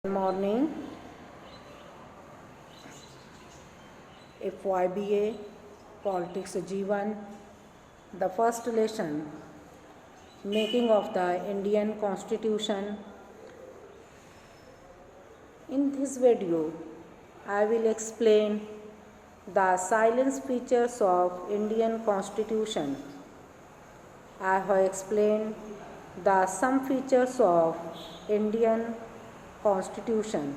Morning. FYBA Politics G1, the first lesson, making of the Indian Constitution. In this video, I will explain the silence features of Indian Constitution. I have explained the some features of Indian Constitution.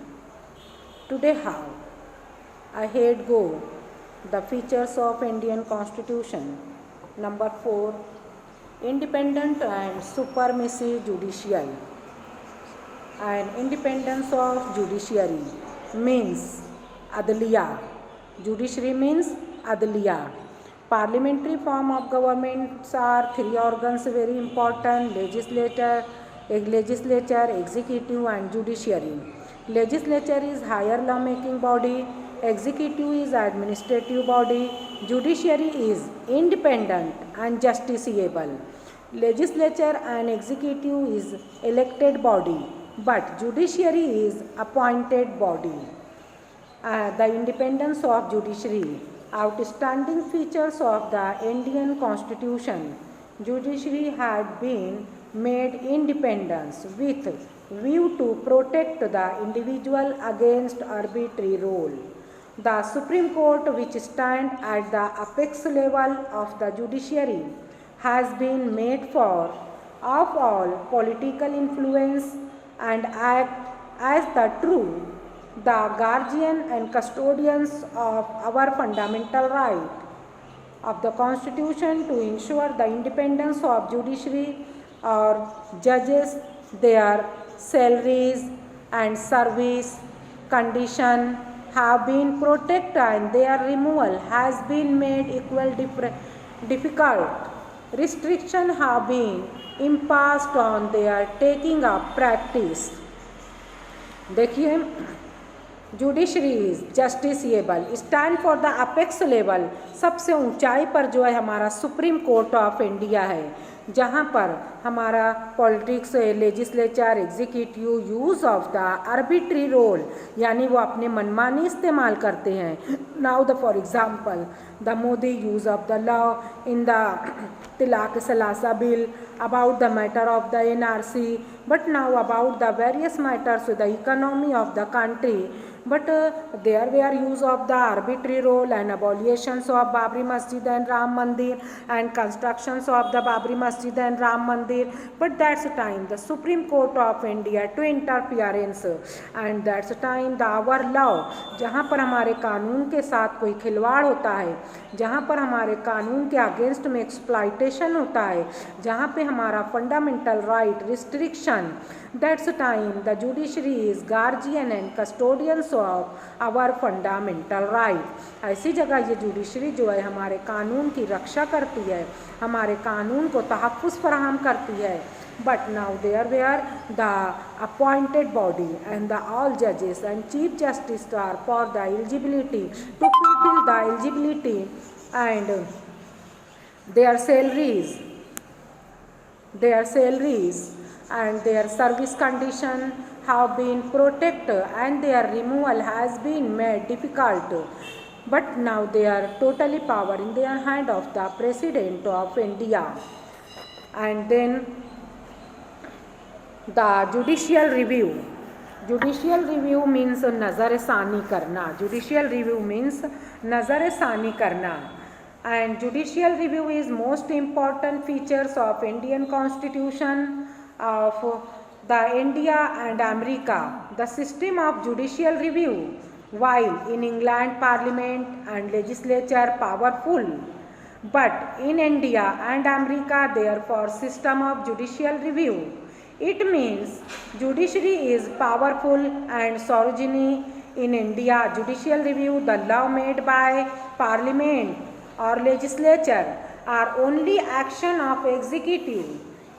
Today how I head go the features of Indian Constitution. Number 4, independent and supremacy judicial. And independence of judiciary means adliya. Judiciary means adliya. Parliamentary form of governments are three organs very important: legislature, executive and judiciary. Legislature is higher lawmaking body, executive is administrative body, judiciary is independent and justiciable. Legislature and executive is elected body, but judiciary is appointed body. The independence of judiciary. Outstanding features of the Indian Constitution. Judiciary had been made independent with view to protect the individual against arbitrary rule. The Supreme Court, which stands at the apex level of the judiciary, has been made for of all political influence and act as the guardian and custodians of our fundamental right of the Constitution to ensure the independence of judiciary or judges, their salaries and service condition have been protected and their removal has been made difficult. Restrictions have been imposed on their taking up practice. देखिए, judiciary is justiciable, stand for the apex level, सबसे ऊंचाई पर जो है हमारा supreme Court of India है, जहां पर हमारा politics, legislature, executive use of the arbitrary role, यानी वो अपने मनमानी इस्तेमाल करते हैं. Now the for example the Modi use of the law in the तिलाक सलासा bill about the matter of the NRC, but now about the various matters with the economy of the country. But there were use of the arbitrary role and abolitions of Babri Masjid and Ram Mandir and constructions of the Babri Masjid and Ram Mandir. But that's the time the Supreme Court of India to interference, and that's the time the our law, जहाँ पर हमारे कानून के साथ कोई खिलवाड़ होता है, जहाँ पर हमारे कानून के अगेंस्ट में एक्सप्लॉइटेशन होता है, जहाँ पे हमारा fundamental right restriction, that's time the judiciary is guardian and custodians of our fundamental right. ऐसी जगह ये जुडिशरी जो है हमारे कानून की रक्षा करती है, हमारे कानून को तहफ़्फ़ुज़ फराहम करती है. But now there were the appointed body and the all judges and chief justice are for the eligibility to fulfill the eligibility, and their salaries and their service condition have been protected and their removal has been made difficult. But now they are totally power in their hand of the President of India. And then the judicial review. Judicial review means nazar-e-sani karna. Judicial review means nazar-e-sani karna. And judicial review is most important features of Indian Constitution of the India and America. The system of judicial review, while in England Parliament and legislature powerful, but in India and America therefore system of judicial review. It means judiciary is powerful and sovereign. In India, judicial review, the law made by Parliament or legislature, are only action of executive.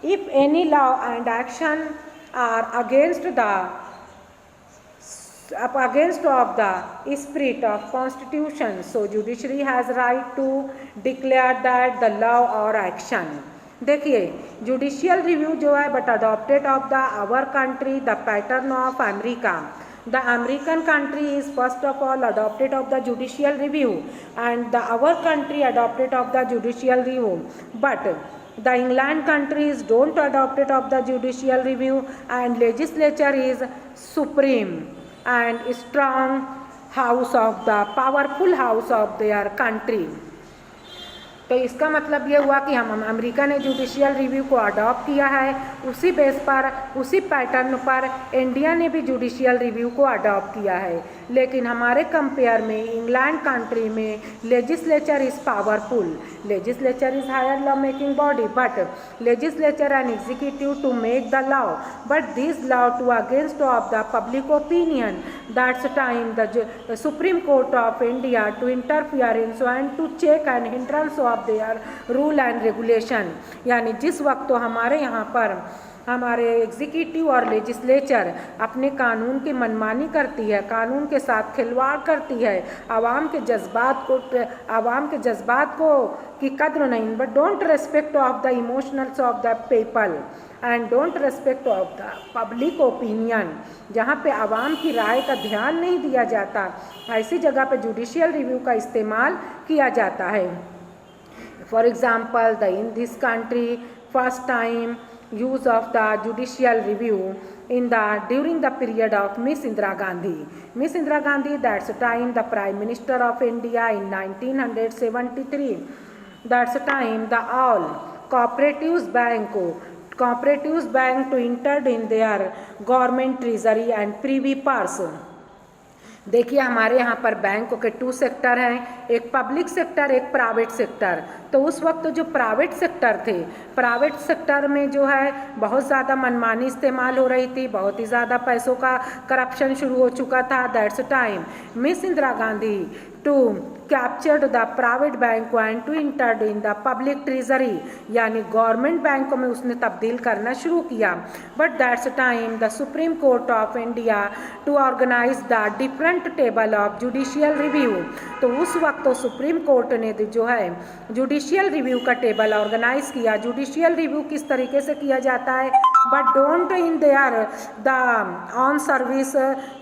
If any law and action are against of the spirit of Constitution, so judiciary has right to declare that the law or action. देखिए judicial review जो है but adopted of the our country the pattern of America. The American country is first of all adopted of the judicial review and the our country adopted of the judicial review. But the England countries don't adopted of the judicial review and legislature is supreme and strong house of the powerful house of their country. तो इसका मतलब ये हुआ कि हम America ने judicial review को adopt किया है, उसी बेस पर उसी पैटर्न पर इंडिया ने भी जुडिशियल रिव्यू को अडॉप्ट किया है. लेकिन हमारे कंपेयर में इंग्लैंड कंट्री में legislature is powerful. Legislature is higher law making body but legislature and executive to make the law but this law to against of the public opinion. That's time the Supreme Court of India to interfere in so and to check and hindrance of their rule and regulation. यानी जिस वक्त तो हमारे यहाँ पर हमारे executive और legislature अपने कानून की मनमानी करती है, कानून के साथ खिलवाड़ करती है, आवाम के जज्बात को की कद्र नहीं, but don't respect of the emotionals of the people and don't respect of the public opinion. जहाँ पे आवाम की राय का ध्यान नहीं दिया जाता, ऐसी जगह पे जुडिशियल रिव्यू का इस्तेमाल किया जाता है. For example in this country first time use of the judicial review during the period of Miss Indira Gandhi. Miss Indira Gandhi, that's the time the Prime Minister of India in 1973. That's the time the all cooperatives bank to entered in their government treasury and privy purse. देखिए हमारे यहाँ पर बैंकों के 2 sector हैं, एक public sector एक private sector. तो उस वक्त जो प्राइवेट सेक्टर थे, प्राइवेट सेक्टर में जो है बहुत ज़्यादा मनमानी इस्तेमाल हो रही थी, बहुत ही ज़्यादा पैसों का करप्शन शुरू हो चुका था. That's time miss Indira Gandhi to captured the private bank and to entered in the public treasury. यानी गवर्नमेंट बैंकों में उसने तब्दील करना शुरू किया. But that's time the Supreme Court of India to organise the different table of judicial review. तो उस वक्त तो सुप्रीम कोर्ट ने जो है जुडिशियल रिव्यू का टेबल ऑर्गेनाइज किया. जुडिशियल रिव्यू किस तरीके से किया जाता है, but don't in there the on service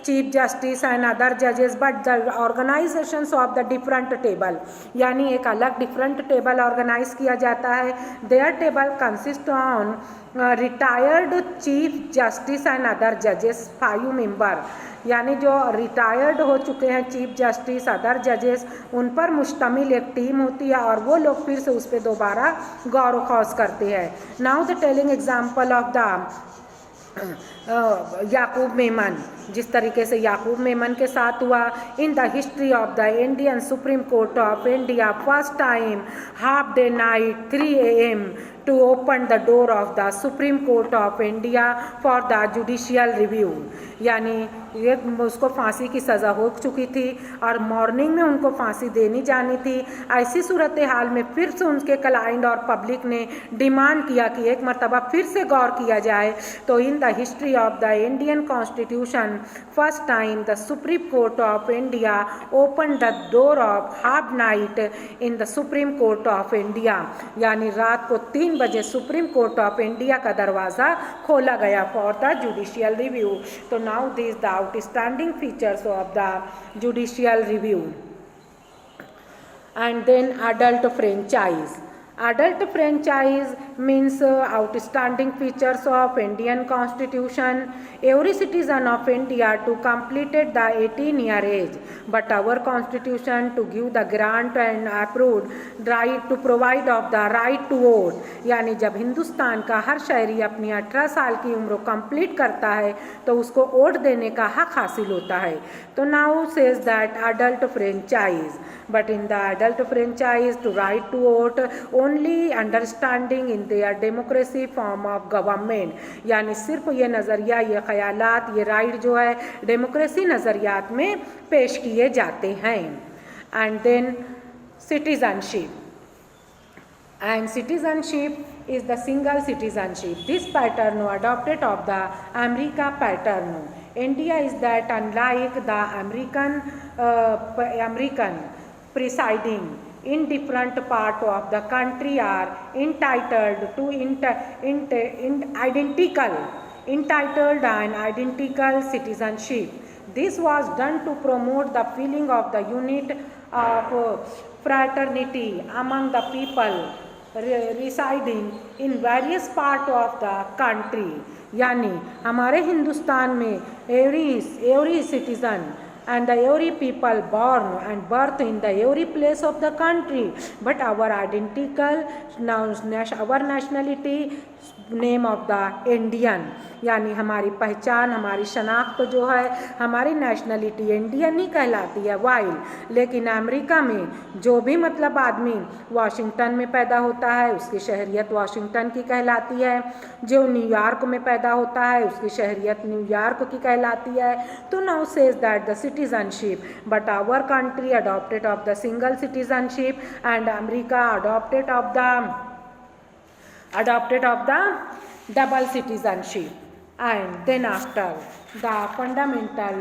chief justice and other जजेस but the organisation of the different table. यानी एक अलग डिफरेंट टेबल ऑर्गेनाइज किया जाता है. Their table consist on retired chief justice and other जजेस 5 मेंबर. यानी जो रिटायर्ड हो चुके हैं चीफ जस्टिस अदर जजेस, उन पर मुश्तमिल एक टीम होती है और वो लोग फिर से उस पर दोबारा गौर खौज करते हैं. Now the telling example of the Yakub Memon, जिस तरीके से याकूब मेमन के साथ हुआ. In the history of the Indian Supreme Court of India first time half day night 3 AM to open the door of the Supreme Court of India for the judicial review. यानी ये उसको फांसी की सज़ा हो चुकी थी और मॉर्निंग में उनको फांसी देनी जानी थी. ऐसी सूरत हाल में फिर से उनके क्लाइंट और पब्लिक ने डिमांड किया कि एक मरतबा फिर से गौर किया जाए. तो इन the history of the Indian constitution first time the Supreme Court of India open the door of half night in the Supreme Court of India. यानी रात को 3 बजे सुप्रीम कोर्ट ऑफ इंडिया का दरवाज़ा खोला गया फॉर द जुडिशियल रिव्यू. तो now this the outstanding features of the judicial review. And then adult franchise. Adult franchise means outstanding features of Indian Constitution. Every citizen of India to completed the 18-year age, but our Constitution to give the grant and approved right to provide of the right to vote. यानी जब हिंदुस्तान का हर शहरी अपनी 18 साल की उम्र complete करता है तो उसको वोट देने का हक हासिल होता है. तो now says that adult franchise, but in the adult franchise to right to vote only understanding in their democracy form of government. यानी सिर्फ ये नज़रिया, ये ख्यालात, ये राइट जो है डेमोक्रेसी नज़रियात में पेश किए जाते हैं. And then citizenship. And citizenship is the single citizenship. This pattern adopted of the America pattern. India is that unlike the American presiding in different part of the country are entitled to entitled and identical citizenship. This was done to promote the feeling of the unit of fraternity among the people residing in various part of the country. यानी हमारे हिंदुस्तान में every citizen and the every people born and birth in the every place of the country, but our identical our nationality name of the Indian, यानी हमारी पहचान हमारी शनाख्त जो है हमारी नेशनलिटी इंडियन ही कहलाती है। वाइल लेकिन अमेरिका में जो भी मतलब आदमी वाशिंगटन में पैदा होता है उसकी शहरियत वाशिंगटन की कहलाती है, जो न्यूयॉर्क में पैदा होता है उसकी शहरियत न्यूयॉर्क की कहलाती है। तो now says that the citizenship but our country adopted of the single citizenship and America adopted of the double citizenship. And then after the fundamental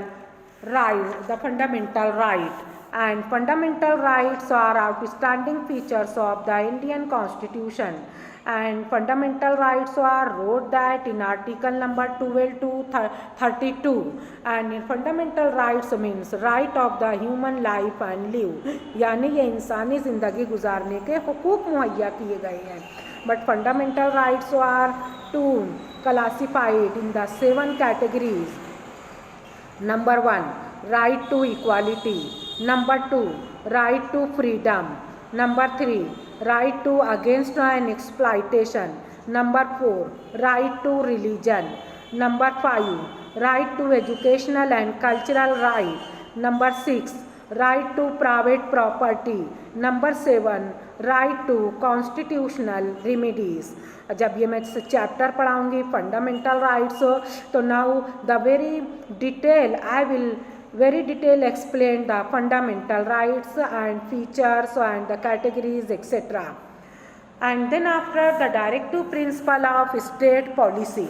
right and fundamental rights are outstanding features of the Indian Constitution, and fundamental rights are wrote that in article number 12 to 32, and in fundamental rights means right of the human life and live, यानी ये इंसानी ज़िंदगी गुजारने के हुकूक मुहैया किए गए हैं। But fundamental rights are classified in the 7 categories. Number 1, right to equality. Number 2, right to freedom. Number 3, right to against an exploitation. Number 4, right to religion. Number 5, right to educational and cultural right. Number 6, right to private property. Number 7, right to constitutional remedies. जब ये मैं chapter पढ़ाऊँगी fundamental rights, तो now the I will very detail explain the fundamental rights and features and the categories etc. And then after the directive principle of state policy.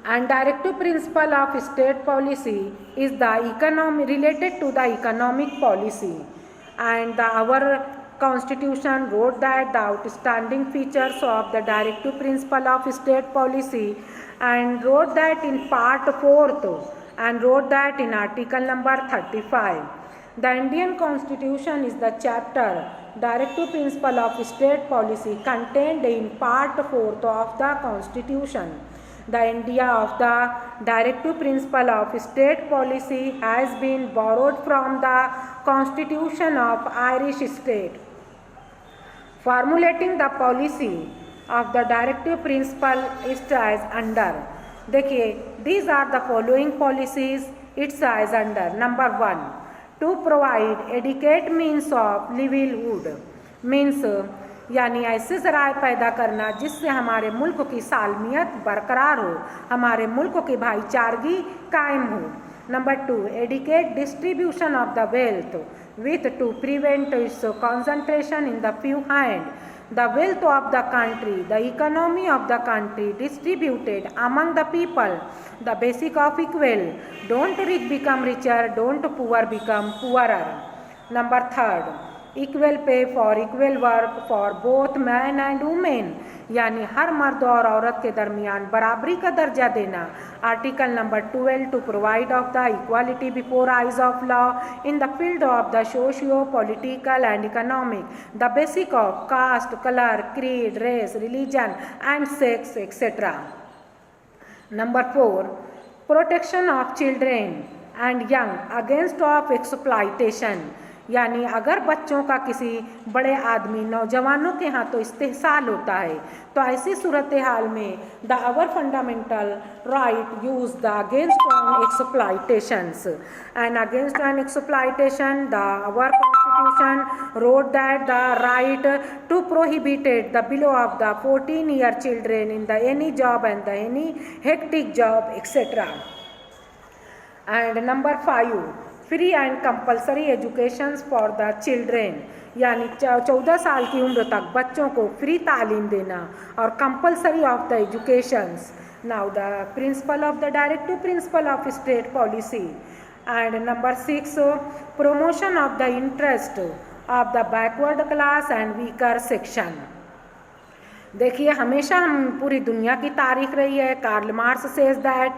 And directive principle of state policy is the related to the economic policy, and our Constitution wrote that the outstanding features of the directive principle of state policy, and wrote that in part 4th, and wrote that in article number 35. The Indian Constitution is the chapter directive principle of state policy contained in part 4th of the Constitution. The idea of the directive principle of state policy has been borrowed from the Constitution of Irish state. Formulating the policy of the directive principle is as under. देखिए, these are the following policies. It's as under. Number 1, to provide adequate means of livelihood, means यानी ऐसे ज़राए पैदा करना जिससे हमारे मुल्क की सालमियत बरकरार हो, हमारे मुल्क की भाईचारगी कायम हो। Number 2, adequate distribution of the wealth with to prevent its concentration in the few hands. The wealth of the country, the economy of the country distributed among the people, the basic of equal. Don't rich become richer, don't poor become poorer. Number 3, equal pay for equal work for both men and women, यानी हर मर्द और औरत के दरमियान बराबरी का दर्जा देना। Article number 12 to provide of the equality before eyes of law in the field of the socio political and economic, the basic of caste, colour, creed, race, religion and sex etcetera. Number 4, protection of children and young against of exploitation, यानी अगर बच्चों का किसी बड़े आदमी नौजवानों के यहाँ तो इस्तेहसाल होता है, तो ऐसी सूरत हाल में the our fundamental right use the against on exploitations and against on exploitation the our constitution road that the right to prohibited the below of the 14-year children in the any job and the any hectic job etcetera. And number 5, free and compulsory educations for the children, यानी 14 साल की उम्र तक बच्चों को free तालीम देना और compulsory of the educations. Now the principle of the directive principle of state policy. And number 6, promotion of the interest of the backward class and weaker section. देखिए हमेशा हम पूरी दुनिया की तारीख रही है. Karl Marx says that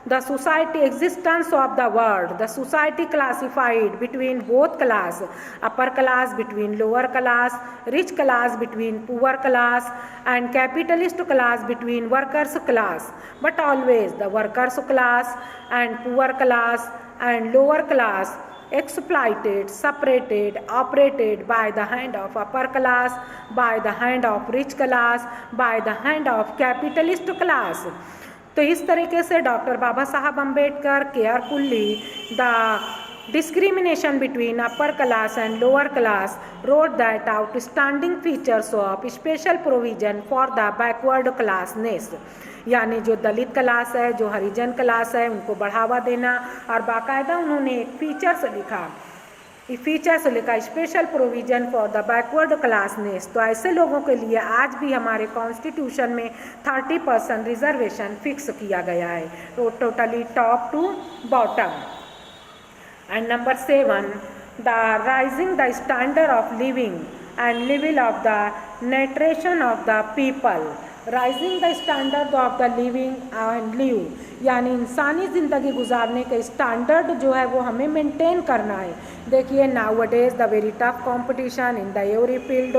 the society existence of the world, the society classified between both class, upper class between lower class, rich class between poor class and capitalist class between workers class, but always the workers class and poor class and lower class exploited, separated, operated by the hand of upper class, by the hand of rich class, by the hand of capitalist class. तो इस तरीके से doctor Baba Saheb Ambedkar carefully the discrimination between upper class and lower class wrote that outstanding features of special provision for the backward classness, यानी जो दलित class है, जो हरिजन class है, उनको बढ़ावा देना. और बाकायदा उन्होंने एक फीचर्स लिखा, फीचर्स लिखा special provision for the backward classness. तो ऐसे लोगों के लिए आज भी हमारे कॉन्स्टिट्यूशन में 30% रिजर्वेशन फिक्स किया गया है, तो totally top to bottom. And number 7, the rising the standard of living and level of the nutrition of the people. Rising the standard of the living and live, यानी इंसानी ज़िंदगी गुजारने के स्टैंडर्ड जो है वो हमें मेंटेन करना है. देखिए nowadays the very tough competition in the every field,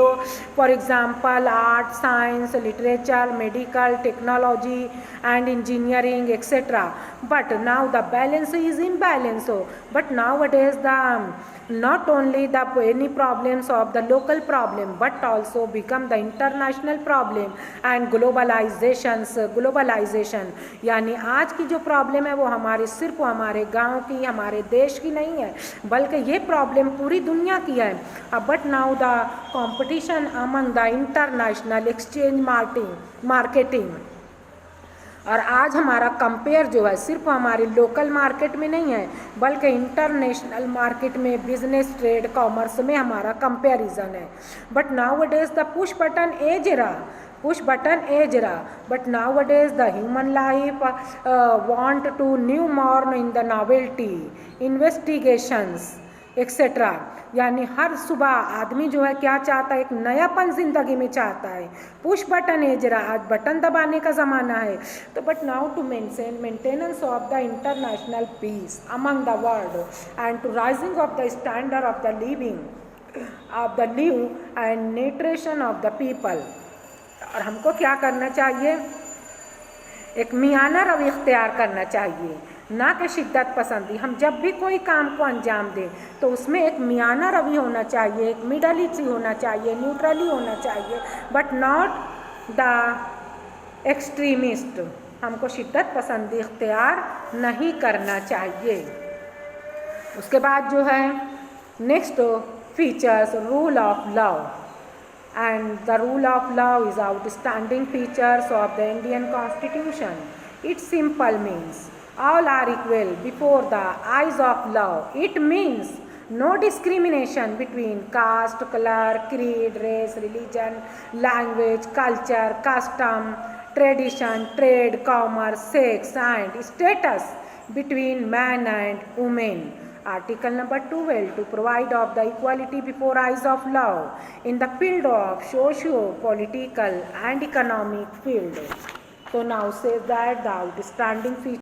for example art, science, literature, medical, technology and engineering etc. But now the balance is imbalance. But nowadays the not only the any problems of the local problem but also become the international problem and globalization, यानी आज की जो problem है वो हमारे सिर्फ हमारे गांव की, हमारे देश की नहीं है, बल्कि ये प्रॉब्लम पूरी दुनिया की है. But now the competition among the international exchange marketing, और आज हमारा कंपेयर जो है सिर्फ हमारी लोकल मार्केट में नहीं है बल्कि इंटरनेशनल मार्केट में, बिजनेस, ट्रेड, कॉमर्स में हमारा कंपेरिजन है. But nowadays the push button as raw, but nowadays the human life want to new morn in the novelty, investigations etcetera. यानी हर सुबह आदमी जो है क्या चाहता है, एक नयापन जिंदगी में चाहता है. पुश बटन एज रहा, आज बटन दबाने का ज़माना है. तो but now to maintenance of the international peace among the world and to rising of the standard of the living of the live and nutrition of the people. और हमको क्या करना चाहिए, एक मियाना रवैया इख्तियार करना चाहिए, ना कि शिद्दत पसंदी. हम जब भी कोई काम को अंजाम दें तो उसमें एक मियाना रवैया होना चाहिए, एक मिडली होना चाहिए, न्यूट्रली होना चाहिए, बट नॉट द एक्सट्रीमिस्ट. हमको शिद्दत पसंदी इख्तियार नहीं करना चाहिए. उसके बाद जो है next features, rule of law. And the rule of law is outstanding features of the Indian Constitution. It simple means all are equal before the eyes of law. It means no discrimination between caste, color, creed, race, religion, language, culture, custom, tradition, trade, commerce, sex and status between man and women. Article number 12 to provide of the equality before eyes of law in the field of socio-political and economic field. So now says that the outstanding feature